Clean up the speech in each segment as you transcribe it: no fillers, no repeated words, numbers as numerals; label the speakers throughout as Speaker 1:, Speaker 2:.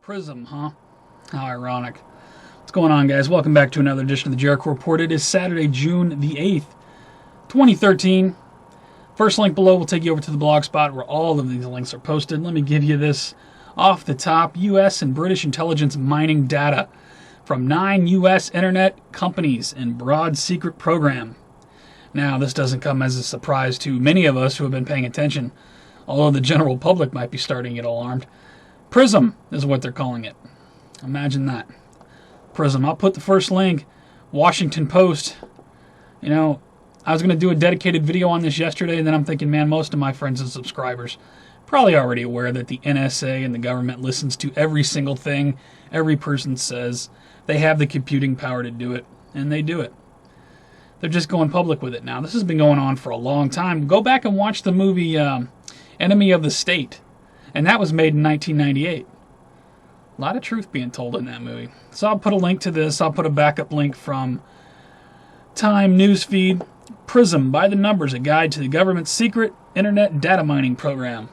Speaker 1: Prism, huh? How ironic. What's going on, guys? Welcome back to another edition of the Jericho Report. It is Saturday, June the 8th, 2013. First link below will take you over to the Blogspot where all of these links are posted. Let me give you this off the top. U.S. and British intelligence mining data from 9 U.S. internet companies in broad secret program. Now, this doesn't come as a surprise to many of us who have been paying attention, although the general public might be starting to get alarmed. Prism is what they're calling it. Imagine that. Prism. I'll put the first link. Washington Post. You know, I was going to do a dedicated video on this yesterday, and then I'm thinking, man, most of my friends and subscribers probably already aware that the NSA and the government listens to every single thing every person says. They have the computing power to do it, and they do it. They're just going public with it now. This has been going on for a long time. Go back and watch the movie Enemy of the State. And that was made in 1998. A lot of truth being told in that movie. So I'll put a link to this. I'll put a backup link from Time Newsfeed. Prism, by the numbers, a guide to the government's secret internet data mining program.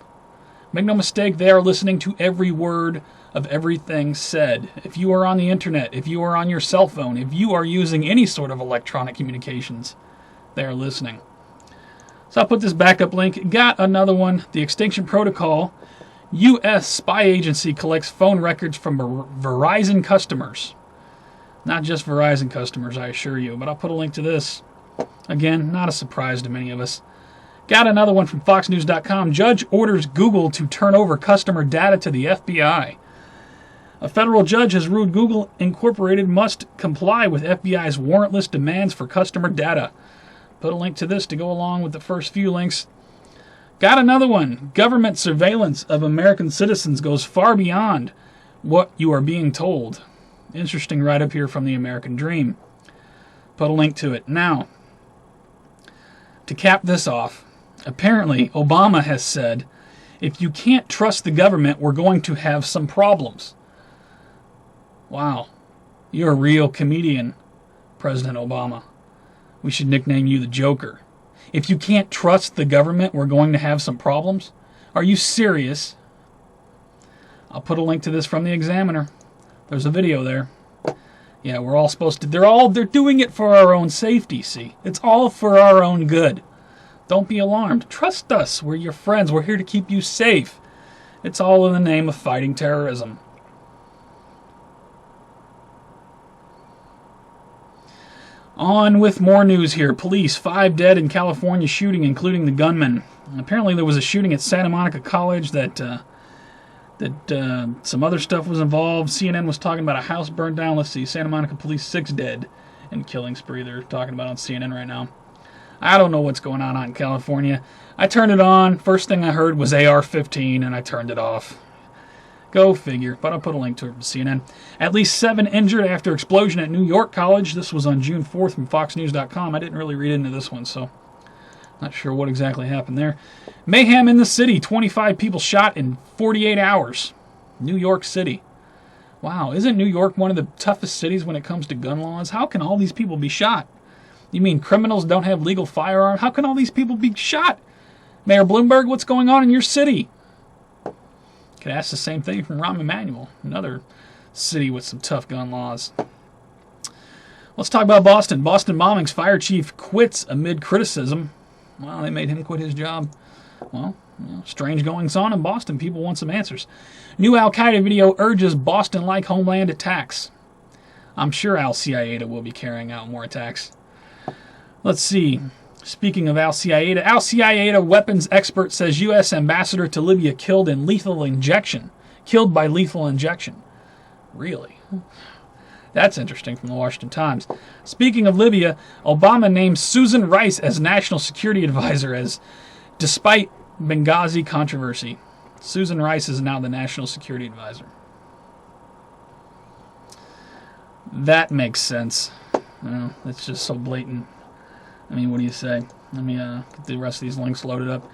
Speaker 1: Make no mistake, they are listening to every word of everything said. If you are on the internet, if you are on your cell phone, if you are using any sort of electronic communications, they are listening. So I'll put this backup link. Got another one. The Extinction Protocol. U.S. spy agency collects phone records from Verizon customers. Not just Verizon customers, I assure you, but I'll put a link to this. Again, not a surprise to many of us. Got another one from FoxNews.com. Judge orders Google to turn over customer data to the FBI. A federal judge has ruled Google Incorporated must comply with FBI's warrantless demands for customer data. Put a link to this to go along with the first few links. Got another one. Government surveillance of American citizens goes far beyond what you are being told. Interesting write-up here from the American Dream. Put a link to it. Now, to cap this off, apparently Obama has said, if you can't trust the government, we're going to have some problems. Wow. You're a real comedian, President Obama. We should nickname you the Joker. If you can't trust the government, we're going to have some problems? Are you serious? I'll put a link to this from the Examiner. There's a video there. Yeah, we're all supposed to... They're doing it for our own safety, see? It's all for our own good. Don't be alarmed. Trust us. We're your friends. We're here to keep you safe. It's all in the name of fighting terrorism. On with more news here. Police, 5 dead in California shooting, including the gunman. Apparently there was a shooting at Santa Monica College that some other stuff was involved. CNN was talking about a house burned down. Let's see, Santa Monica police, 6 dead in killing spree. They're talking about on CNN right now. I don't know what's going on out in California. I turned it on. First thing I heard was AR-15, and I turned it off. Go figure, but I'll put a link to it from CNN. At least 7 injured after explosion at New York College. This was on June 4th from FoxNews.com. I didn't really read into this one, so not sure what exactly happened there. Mayhem in the city. 25 people shot in 48 hours. New York City. Wow, isn't New York one of the toughest cities when it comes to gun laws? How can all these people be shot? You mean criminals don't have legal firearms? How can all these people be shot? Mayor Bloomberg, what's going on in your city? Could ask the same thing from Rahm Emanuel, another city with some tough gun laws. Let's talk about Boston. Boston bombings. Fire chief quits amid criticism. Well, they made him quit his job. Well, strange goings on in Boston. People want some answers. New Al-Qaeda video urges Boston-like homeland attacks. I'm sure Al-Qaeda will be carrying out more attacks. Let's see. Speaking of Al-Qaeda, Al-Qaeda weapons expert says U.S. ambassador to Libya killed by lethal injection. Really? That's interesting from the Washington Times. Speaking of Libya, Obama named Susan Rice as National Security Advisor despite Benghazi controversy. Susan Rice is now the National Security Advisor. That makes sense. It's just so blatant. I mean, what do you say? Let me get the rest of these links loaded up.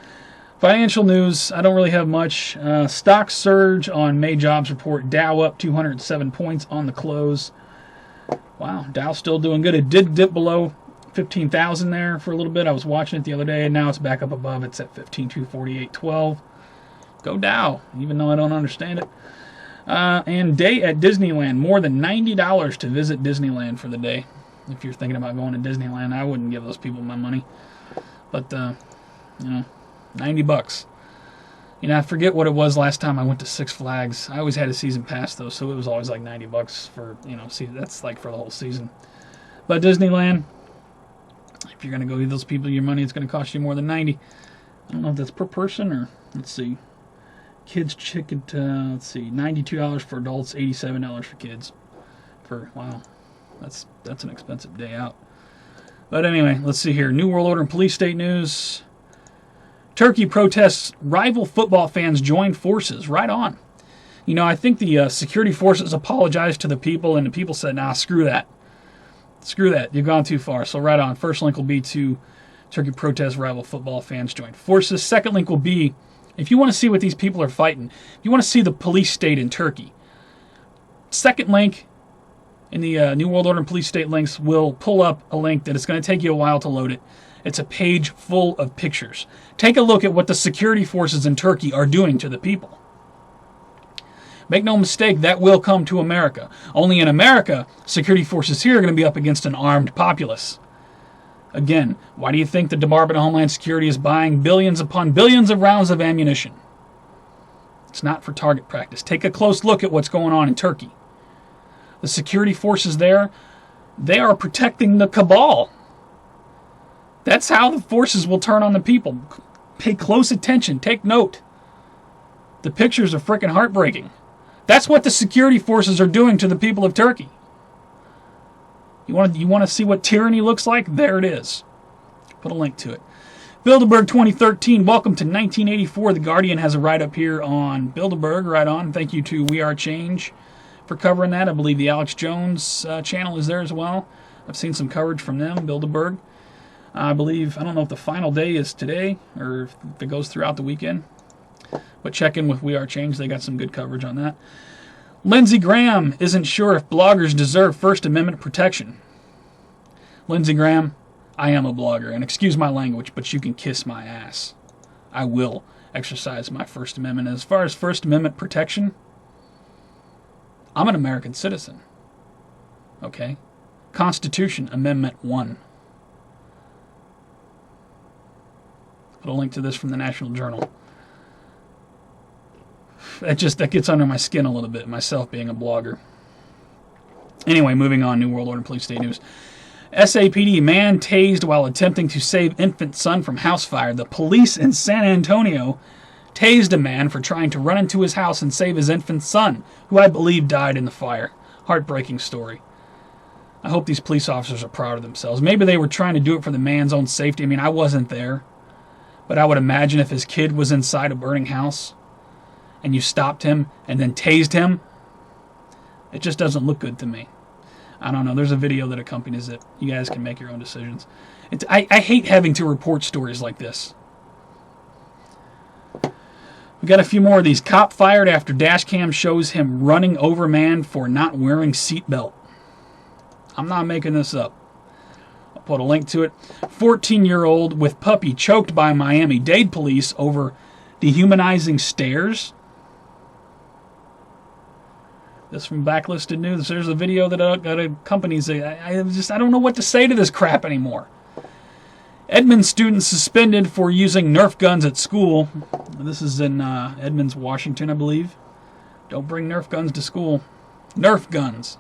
Speaker 1: Financial news, I don't really have much. Stock surge on May jobs report. Dow up 207 points on the close. Wow, Dow's still doing good. It did dip below 15,000 there for a little bit. I was watching it the other day, and now it's back up above. It's at 15,248.12. Go Dow, even though I don't understand it. And day at Disneyland. More than $90 to visit Disneyland for the day. If you're thinking about going to Disneyland, I wouldn't give those people my money. But, you know, $90. You know, I forget what it was last time I went to Six Flags. I always had a season pass, though, so it was always like $90 for, you know, see, that's like for the whole season. But Disneyland, if you're going to go give those people your money, it's going to cost you more than $90. I don't know if that's per person or, let's see. Kids ticket, let's see, $92 for adults, $87 for kids. Wow, that's an expensive day out. But anyway, let's see here. New World Order and police state news. Turkey protests, rival football fans join forces. Right on. You know, I think the security forces apologized to the people, and the people said, nah, screw that. Screw that. You've gone too far. So right on. First link will be to Turkey protests, rival football fans join forces. Second link will be, if you want to see what these people are fighting, if you want to see the police state in Turkey, second link in the New World Order and police state links will pull up a link that it's going to take you a while to load it. It's a page full of pictures. Take a look at what the security forces in Turkey are doing to the people. Make no mistake, that will come to America. Only in America, security forces here are going to be up against an armed populace. Again, why do you think the Department of Homeland Security is buying billions upon billions of rounds of ammunition? It's not for target practice. Take a close look at what's going on in Turkey. The security forces there, they are protecting the cabal. That's how the forces will turn on the people. Pay close attention. Take note. The pictures are freaking heartbreaking. That's what the security forces are doing to the people of Turkey. You want to see what tyranny looks like? There it is. Put a link to it. Bilderberg 2013. Welcome to 1984. The Guardian has a write-up here on Bilderberg. Right on. Thank you to We Are Change for covering that. I believe the Alex Jones channel is there as well. I've seen some coverage from them, Bilderberg. I believe, I don't know if the final day is today or if it goes throughout the weekend. But check in with We Are Change. They got some good coverage on that. Lindsey Graham isn't sure if bloggers deserve First Amendment protection. Lindsey Graham, I am a blogger, and excuse my language, but you can kiss my ass. I will exercise my First Amendment. As far as First Amendment protection, I'm an American citizen. Okay? Constitution, Amendment 1. Put a link to this from the National Journal. That gets under my skin a little bit, myself being a blogger. Anyway, moving on, New World Order Police State News. SAPD, man tased while attempting to save infant son from house fire. The police in San Antonio tased a man for trying to run into his house and save his infant son, who I believe died in the fire. Heartbreaking story. I hope these police officers are proud of themselves. Maybe they were trying to do it for the man's own safety. I mean, I wasn't there. But I would imagine if his kid was inside a burning house and you stopped him and then tased him, it just doesn't look good to me. I don't know. There's a video that accompanies it. You guys can make your own decisions. I hate having to report stories like this. We got a few more of these. Cop fired after dash cam shows him running over man for not wearing seatbelt. I'm not making this up. I'll put a link to it. 14-year-old with puppy choked by Miami-Dade police over dehumanizing stares. This from Backlisted News. There's a video that accompanies it. I don't know what to say to this crap anymore. Edmonds students suspended for using Nerf guns at school. This is in Edmonds, Washington, I believe. Don't bring Nerf guns to school. Nerf guns.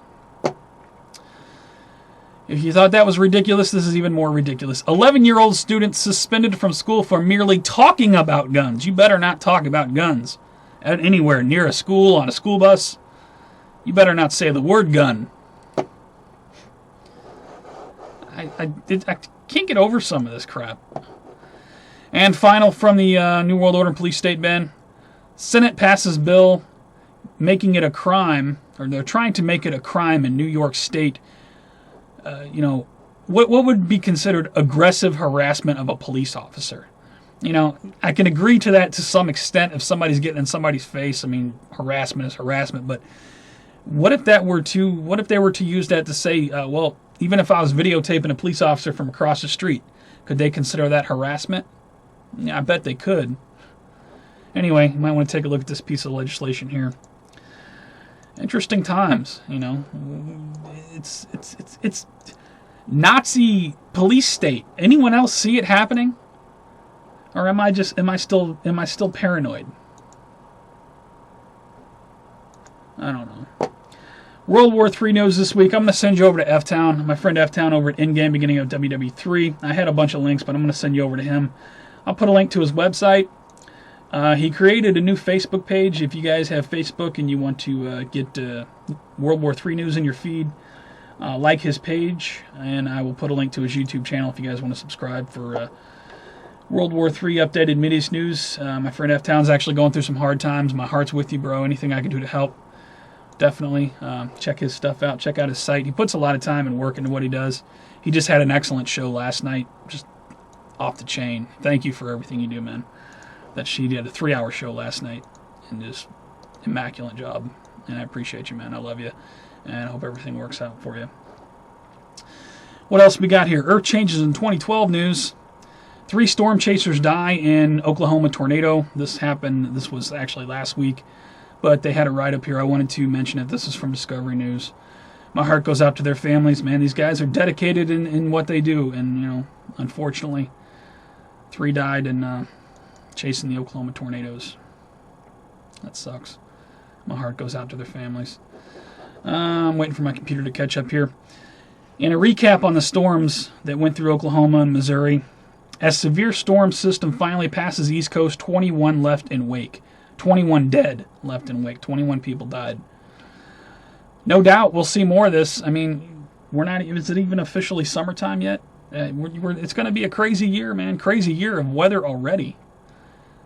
Speaker 1: If you thought that was ridiculous, this is even more ridiculous. 11-year-old student suspended from school for merely talking about guns. You better not talk about guns anywhere near a school, on a school bus. You better not say the word gun. I can't get over some of this crap. And final from the New World Order Police State Ben. Senate passes bill making it a crime, or they're trying to make it a crime in New York State. What would be considered aggressive harassment of a police officer? You know, I can agree to that to some extent if somebody's getting in somebody's face. I mean, harassment is harassment, but what if they were to use that to say, well, even if I was videotaping a police officer from across the street, could they consider that harassment? Yeah, I bet they could. Anyway, you might want to take a look at this piece of legislation here. Interesting times, you know. It's Nazi police state. Anyone else see it happening? Or am I still paranoid? I don't know. World War III news this week. I'm going to send you over to F-Town. My friend F-Town over at In-Game Beginning of WWE3. I had a bunch of links, but I'm going to send you over to him. I'll put a link to his website. He created a new Facebook page. If you guys have Facebook and you want to get World War III news in your feed, like his page, and I will put a link to his YouTube channel if you guys want to subscribe for World War III updated Mideast news. My friend F-Town's actually going through some hard times. My heart's with you, bro. Anything I can do to help, definitely. Check his stuff out. Check out his site. He puts a lot of time and work into what he does. He just had an excellent show last night. Just off the chain. Thank you for everything you do, man. That she did a 3-hour show last night, and just immaculate job. And I appreciate you, man. I love you, and I hope everything works out for you. What else we got here? Earth changes in 2012 news. 3 storm chasers die in Oklahoma tornado. This was actually last week, but they had a write-up here. I wanted to mention it. This is from Discovery News. My heart goes out to their families, man. These guys are dedicated in what they do, and, you know, unfortunately, 3 died in chasing the Oklahoma tornadoes. That sucks. My heart goes out to their families. I'm waiting for my computer to catch up here. In a recap on the storms that went through Oklahoma and Missouri, as severe storm system finally passes East Coast, 21 left in wake. 21 dead left in wake. 21 people died. No doubt we'll see more of this. I mean, is it even officially summertime yet? It's going to be a crazy year, man. Crazy year of weather already.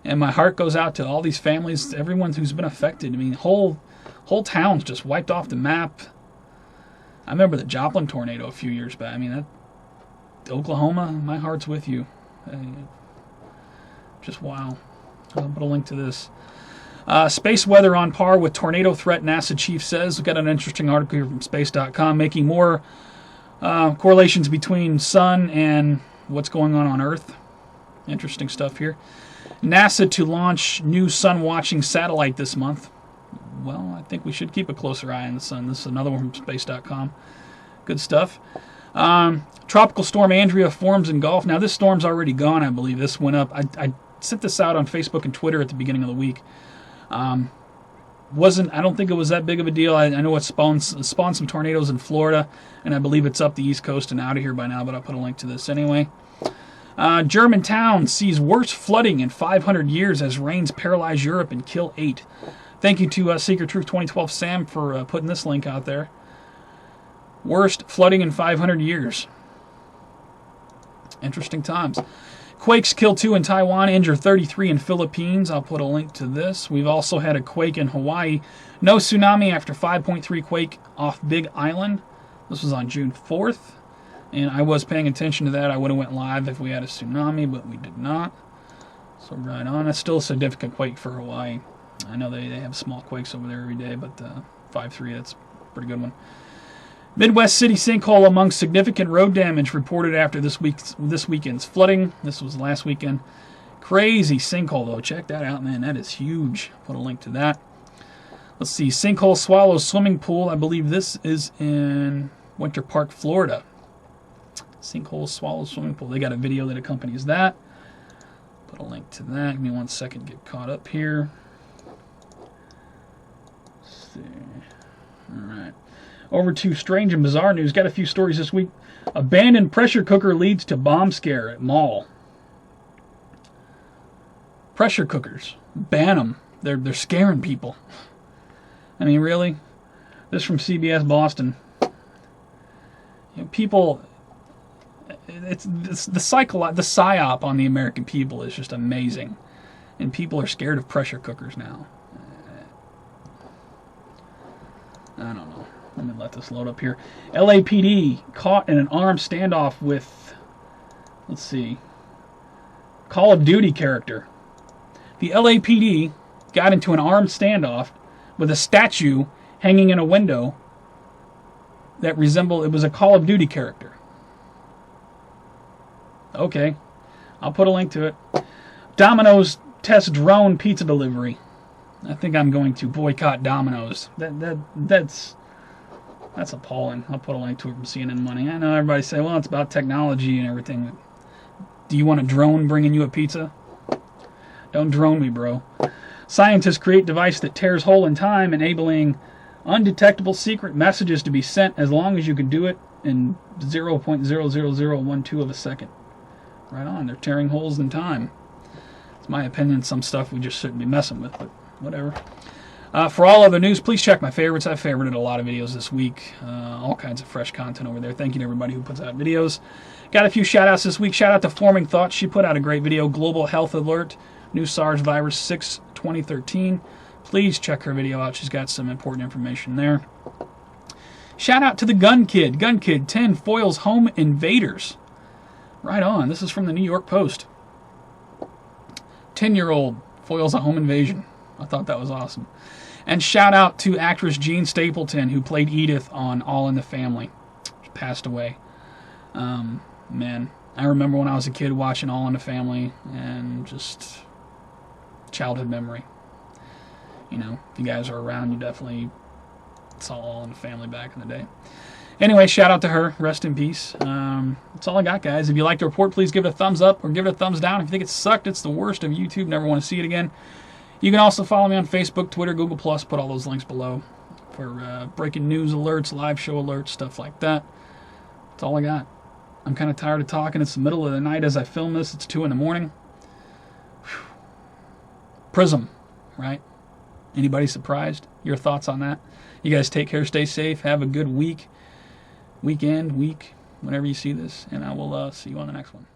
Speaker 1: And my heart goes out to all these families, everyone who's been affected. I mean, whole towns just wiped off the map. I remember the Joplin tornado a few years back. I mean, Oklahoma, my heart's with you. Just wow. I'll put a link to this. Space weather on par with tornado threat, NASA chief says. We've got an interesting article here from space.com making more correlations between sun and what's going on Earth. Interesting stuff here. NASA to launch new sun-watching satellite this month. Well, I think we should keep a closer eye on the sun. This is another one from space.com. Good stuff. Tropical storm Andrea forms in Gulf. Now, this storm's already gone, I believe. This went up. I sent this out on Facebook and Twitter at the beginning of the week. I don't think it was that big of a deal. I know it spawned some tornadoes in Florida, and I believe it's up the East Coast and out of here by now, but I'll put a link to this anyway. German town sees worst flooding in 500 years as rains paralyze Europe and kill 8. Thank you to Secret Truth 2012 Sam for putting this link out there. Worst flooding in 500 years. Interesting times. Quakes kill 2 in Taiwan, injure 33 in Philippines. I'll put a link to this. We've also had a quake in Hawaii. No tsunami after 5.3 quake off Big Island. This was on June 4th. And I was paying attention to that. I would have went live if we had a tsunami, but we did not. So right on. It's still a significant quake for Hawaii. I know they have small quakes over there every day, but 5.3, that's a pretty good one. Midwest city sinkhole among significant road damage reported after this weekend's flooding. This was last weekend. Crazy sinkhole, though. Check that out, man. That is huge. Put a link to that. Let's see. Sinkhole swallows swimming pool. I believe this is in Winter Park, Florida. Sinkhole swallows swimming pool. They got a video that accompanies that. Put a link to that. Give me 1 second to get caught up here. Let's see. All right. Over to strange and bizarre news. Got a few stories this week. Abandoned pressure cooker leads to bomb scare at mall. Pressure cookers. Ban them. They're scaring people. I mean, really? This from CBS Boston. You know, people... It's the psyop on the American people is just amazing. And people are scared of pressure cookers now. I don't know. Let me let this load up here. LAPD caught in an armed standoff with, let's see, Call of Duty character. The LAPD got into an armed standoff with a statue hanging in a window that resembled, it was a Call of Duty character. Okay, I'll put a link to it. Domino's test drone pizza delivery. I think I'm going to boycott Domino's. That's appalling. I'll put a link to it from CNN Money. I know everybody say, well, it's about technology and everything. Do you want a drone bringing you a pizza? Don't drone me, bro. Scientists create device that tears hole in time, enabling undetectable secret messages to be sent as long as you can do it in 0.00012 of a second. Right on. They're tearing holes in time. It's my opinion. Some stuff we just shouldn't be messing with, but whatever. For all other news, please check my favorites. I've favorited a lot of videos this week. All kinds of fresh content over there. Thank you to everybody who puts out videos. Got a few shout-outs this week. Shout out to Forming Thoughts. She put out a great video, Global Health Alert, New SARS Virus 6, 2013. Please check her video out. She's got some important information there. Shout out to the Gun Kid. Gun Kid 10 foils home invaders. Right on. This is from the New York Post. 10-year-old foils a home invasion. I thought that was awesome. And shout out to actress Jean Stapleton, who played Edith on All in the Family. She passed away. Man, I remember when I was a kid watching All in the Family, and just childhood memory. You know, if you guys are around, you definitely saw All in the Family back in the day. Anyway, shout out to her. Rest in peace. That's all I got, guys. If you like the report, please give it a thumbs up or give it a thumbs down. If you think it sucked, it's the worst of YouTube. Never want to see it again. You can also follow me on Facebook, Twitter, Google+. Put all those links below for breaking news alerts, live show alerts, stuff like that. That's all I got. I'm kind of tired of talking. It's the middle of the night as I film this. It's 2 in the morning. Whew. Prism, right? Anybody surprised? Your thoughts on that? You guys take care, stay safe, have a good week, weekend, week, whenever you see this, and I will see you on the next one.